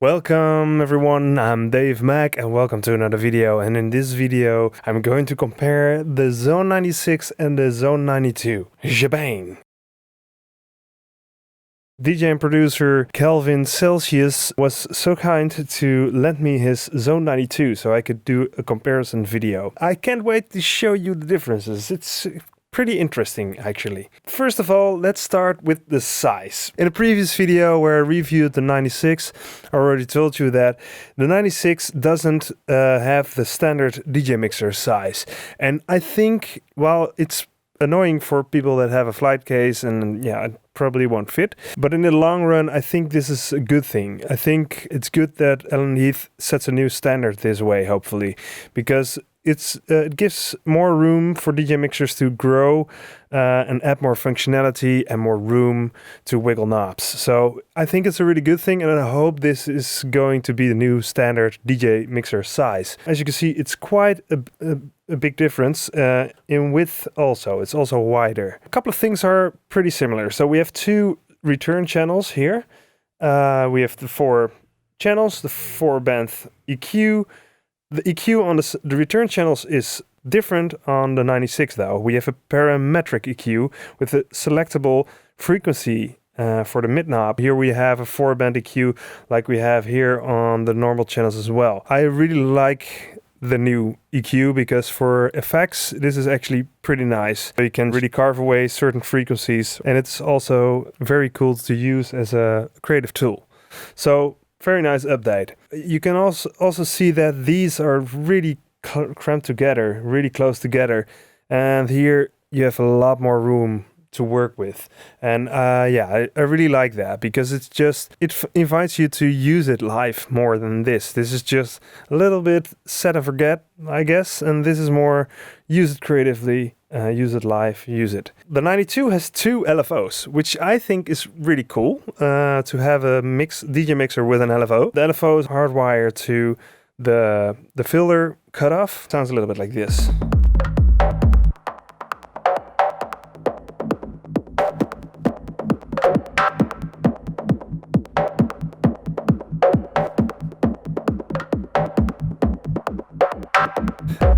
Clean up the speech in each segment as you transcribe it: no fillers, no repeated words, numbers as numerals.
Welcome everyone, I'm Dave Mech and welcome to another video, and in this video I'm going to compare the Xone 96 and the Xone 92. Shebang! DJ and producer Kelvin Celcius was so kind to lend me his Xone 92 so I could do a comparison video. I can't wait to show you the differences. It's pretty interesting, actually. First of all, let's start with the size. In a previous video where I reviewed the 96, I already told you that the 96 doesn't have the standard DJ mixer size. And I think, well, it's annoying for people that have a flight case and yeah, it probably won't fit. But in the long run, I think this is a good thing. I think it's good that allen&heath sets a new standard this way, hopefully, because it gives more room for DJ mixers to grow and add more functionality and more room to wiggle knobs. So I think it's a really good thing, and I hope this is going to be the new standard DJ mixer size. As you can see, it's quite a big difference in width also. It's also wider. A couple of things are pretty similar. So we have two return channels here. We have the 4 channels, the 4-band EQ. The EQ on the return channels is different on the 96 though. We have a parametric EQ with a selectable frequency for the mid knob. Here we have a 4-band EQ like we have here on the normal channels as well. I really like the new EQ because for effects this is actually pretty nice. You can really carve away certain frequencies, and it's also very cool to use as a creative tool. So very nice update. You can also see that these are really cramped together, really close together, and here you have a lot more room to work with. And yeah, I really like that because it invites you to use it live more than this. This is just a little bit set and forget, I guess, and this is more use it creatively. Use it live, use it. The 92 has 2 LFOs, which I think is really cool to have a DJ mixer with an LFO. The LFO is hardwired to the filter cutoff. Sounds a little bit like this.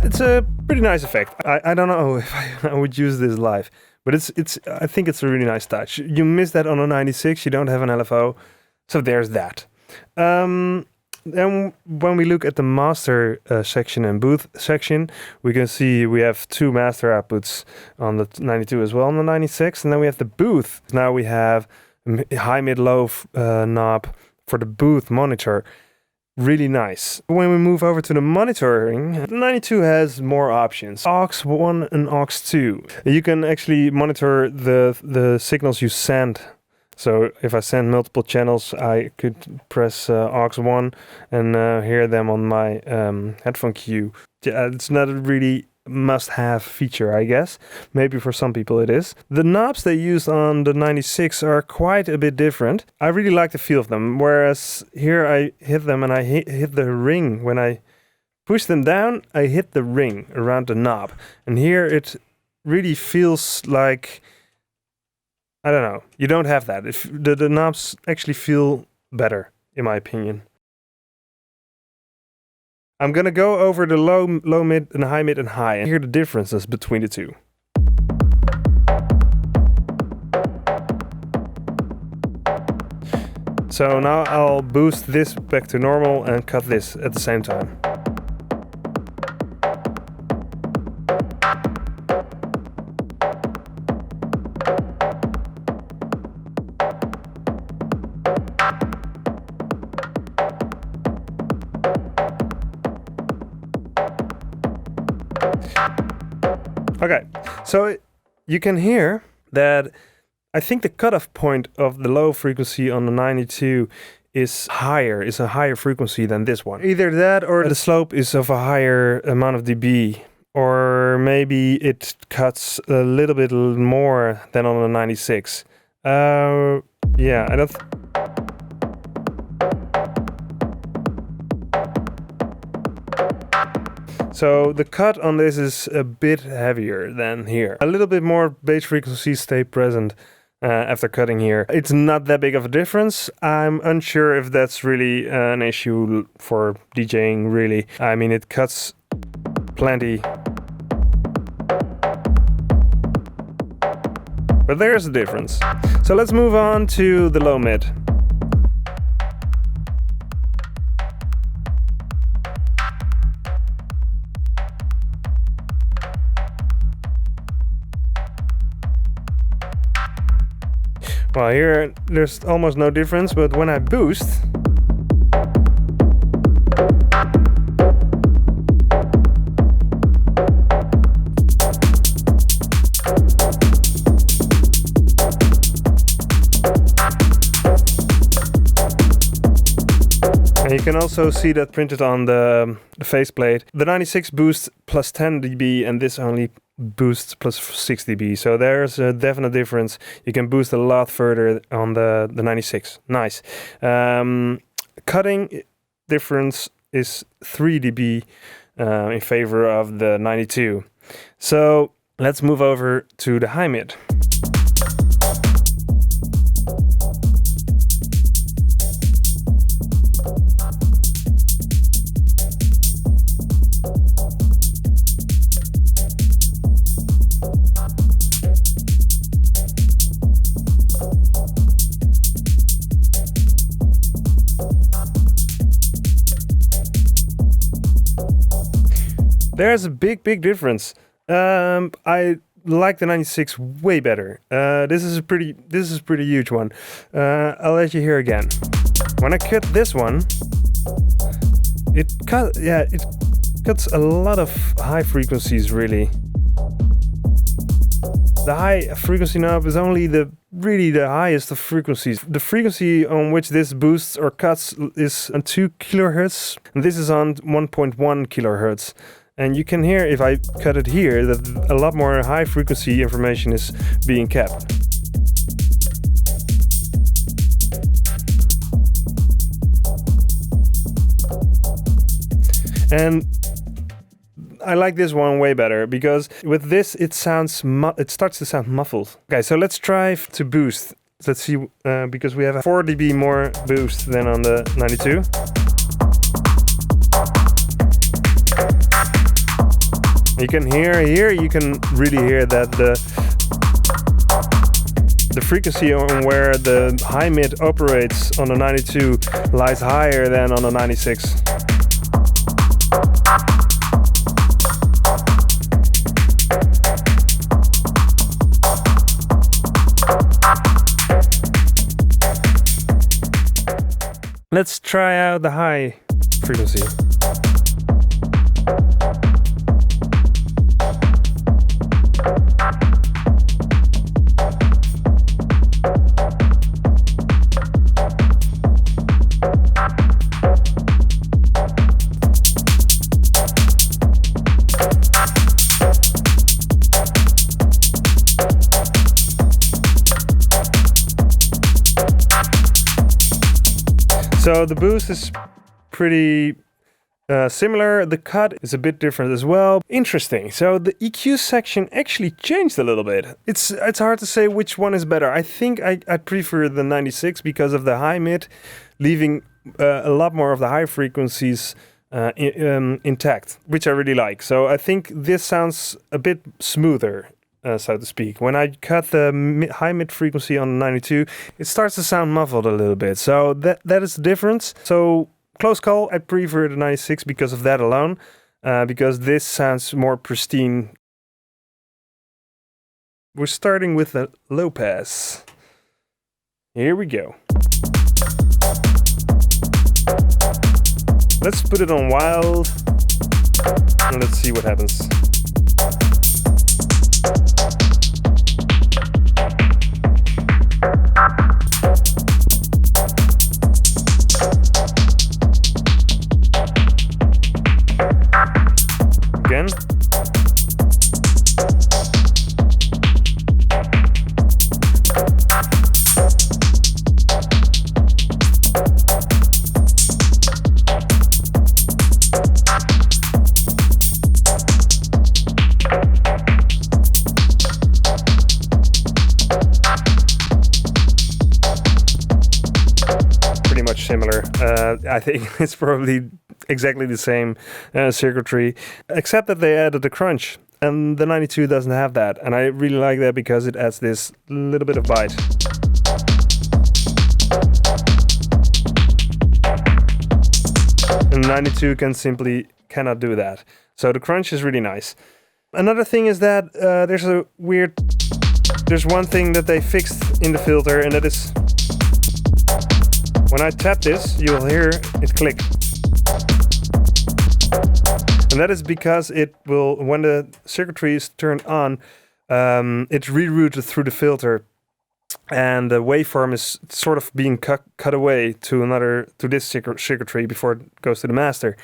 It's a pretty nice effect. I don't know if I would use this live, but I think it's a really nice touch. You miss that on a 96, you don't have an LFO, so there's that. Then when we look at the master section and booth section, we can see we have 2 master outputs on the 92 as well on the 96, and then we have the booth. Now we have a high, mid, low knob for the booth monitor. Really nice. When we move over to the monitoring, the 92 has more options. aux 1 and aux 2. You can actually monitor the signals you send. So if I send multiple channels, I could press aux 1 and hear them on my headphone cue. Yeah, it's not a really must-have feature, I guess. Maybe for some people it is. The knobs they used on the 96 are quite a bit different. I really like the feel of them, whereas here I hit them and I hit the ring. When I push them down, I hit the ring around the knob. And here it really feels like, I don't know, you don't have that. If the knobs actually feel better, in my opinion. I'm gonna go over the low, mid, and high, mid, and high, and hear the differences between the two. So now I'll boost this back to normal and cut this at the same time. Okay, so you can hear that I think the cutoff point of the low frequency on the 92 is a higher frequency than this one. Either that or the slope is of a higher amount of dB, or maybe it cuts a little bit more than on the 96. Yeah, I don't... So the cut on this is a bit heavier than here. A little bit more bass frequencies stay present after cutting here. It's not that big of a difference. I'm unsure if that's really an issue for DJing, really. I mean, it cuts plenty. But there's a difference. So let's move on to the low mid. Well, here there's almost no difference, but when I boost, and you can also see that printed on the faceplate. The 96 boosts plus 10 dB and this only boosts plus 6 dB. So there's a definite difference. You can boost a lot further on the 96. Nice. Cutting difference is 3 dB in favor of the 92. So let's move over to the high mid. There's a big difference. I like the 96 way better. This is a pretty huge one. I'll let you hear again. When I cut this one, it cuts a lot of high frequencies, really. The high frequency knob is only the highest of frequencies. The frequency on which this boosts or cuts is on 2 kilohertz, and this is on 1.1 kilohertz. And you can hear, if I cut it here, that a lot more high frequency information is being kept. And I like this one way better because with this it starts to sound muffled. Okay, so let's try to boost. Let's see, because we have a 4 dB more boost than on the 92. You can hear here, you can really hear that the frequency on where the high mid operates on the 92 lies higher than on the 96. Let's try out the high frequency. So the boost is pretty similar. The cut is a bit different as well. Interesting. So the EQ section actually changed a little bit. It's hard to say which one is better. I think I prefer the 96 because of the high mid, leaving a lot more of the high frequencies intact, which I really like. So I think this sounds a bit smoother. So to speak. When I cut the high mid frequency on the 92, it starts to sound muffled a little bit. So that is the difference. So close call, I prefer the 96 because of that alone, because this sounds more pristine. We're starting with a low pass. Here we go. Let's put it on wild and let's see what happens. Again. similar. I think it's probably exactly the same circuitry, except that they added a crunch. And the 92 doesn't have that. And I really like that because it adds this little bit of bite. And 92 cannot do that. So the crunch is really nice. Another thing is that there's one thing that they fixed in the filter, and that is when I tap this, you'll hear it click. And that is because it will, when the circuitry is turned on, it's rerouted through the filter, and the waveform is sort of being cut away to this circuitry before it goes to the master.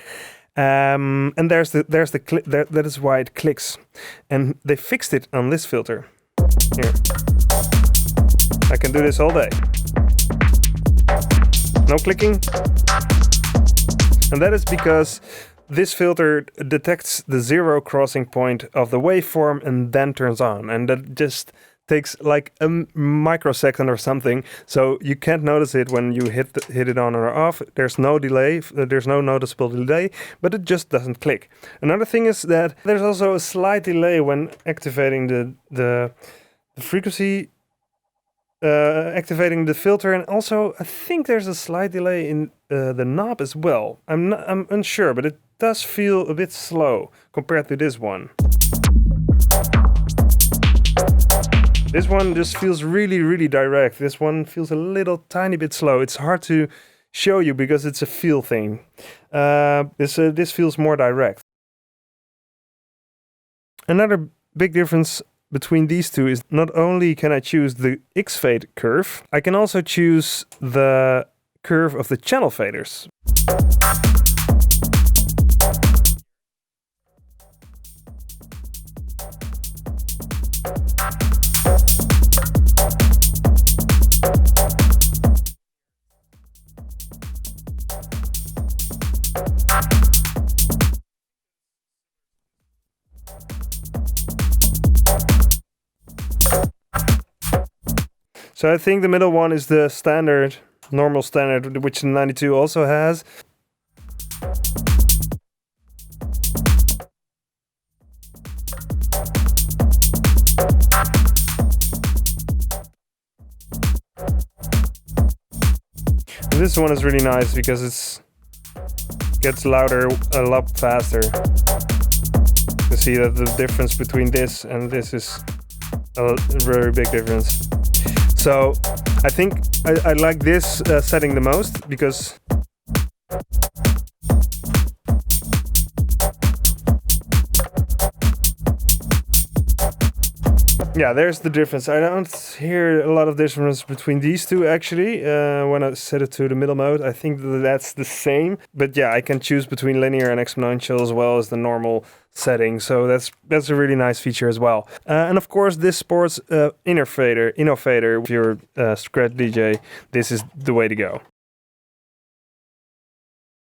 And that is why it clicks, and they fixed it on this filter. Here, I can do this all day. No clicking, and that is because this filter detects the zero crossing point of the waveform and then turns on, and that just takes like a microsecond or something, so you can't notice it when you hit it on or off. There's no delay, there's no noticeable delay, but it just doesn't click. Another thing is that there's also a slight delay when activating the frequency, activating the filter, and also I think there's a slight delay in the knob as well. I'm unsure, but it does feel a bit slow compared to this one. This one just feels really, really direct. This one feels a little tiny bit slow. It's hard to show you because it's a feel thing. This feels more direct. Another big difference between these two is not only can I choose the X-fade curve, I can also choose the curve of the channel faders. So I think the middle one is the standard, normal standard, which the 92 also has. And this one is really nice because it gets louder a lot faster. You see that the difference between this and this is a very big difference. So I think I like this setting the most because yeah, there's the difference. I don't hear a lot of difference between these two actually. When I set it to the middle mode, I think that's the same. But yeah, I can choose between linear and exponential as well as the normal setting. So that's a really nice feature as well. And of course, this sports inno fader. If you're a scratch DJ, this is the way to go.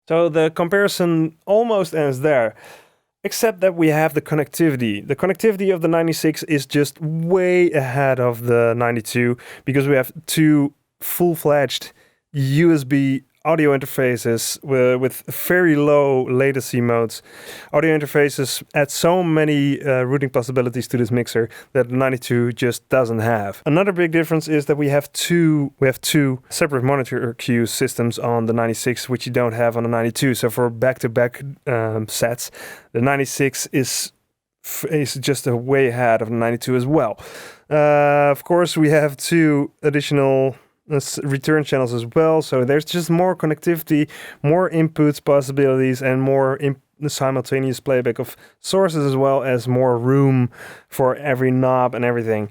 So the comparison almost ends there. Except that we have the connectivity. The connectivity of the 96 is just way ahead of the 92 because we have two full-fledged USB audio interfaces with very low latency modes. Audio interfaces add so many routing possibilities to this mixer that the 92 just doesn't have. Another big difference is that we have two separate monitor queue systems on the 96, which you don't have on the 92. So for back-to-back sets, the 96 is just a way ahead of the 92 as well. Of course, we have two additional return channels as well, so there's just more connectivity, more inputs possibilities, and more simultaneous playback of sources, as well as more room for every knob and everything.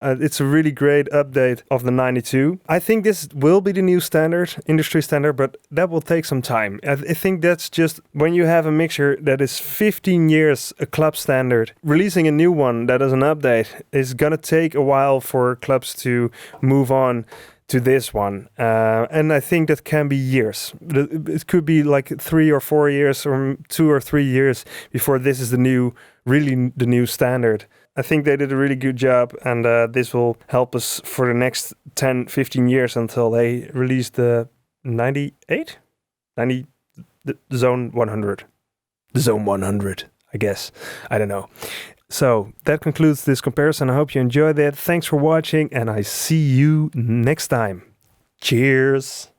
It's a really great update of the 92. I think this will be the new standard, industry standard, but that will take some time. I think that's just when you have a mixer that is 15 years a club standard, releasing a new one that is an update is gonna take a while for clubs to move on to this one. And I think that can be years. It could be like 3 or 4 years or 2 or 3 years before this is really the new standard. I think they did a really good job, and this will help us for the next 10, 15 years until they release the 98? The Zone 100. The Zone 100, I guess. I don't know. So that concludes this comparison. I hope you enjoyed it. Thanks for watching, and I see you next time. Cheers.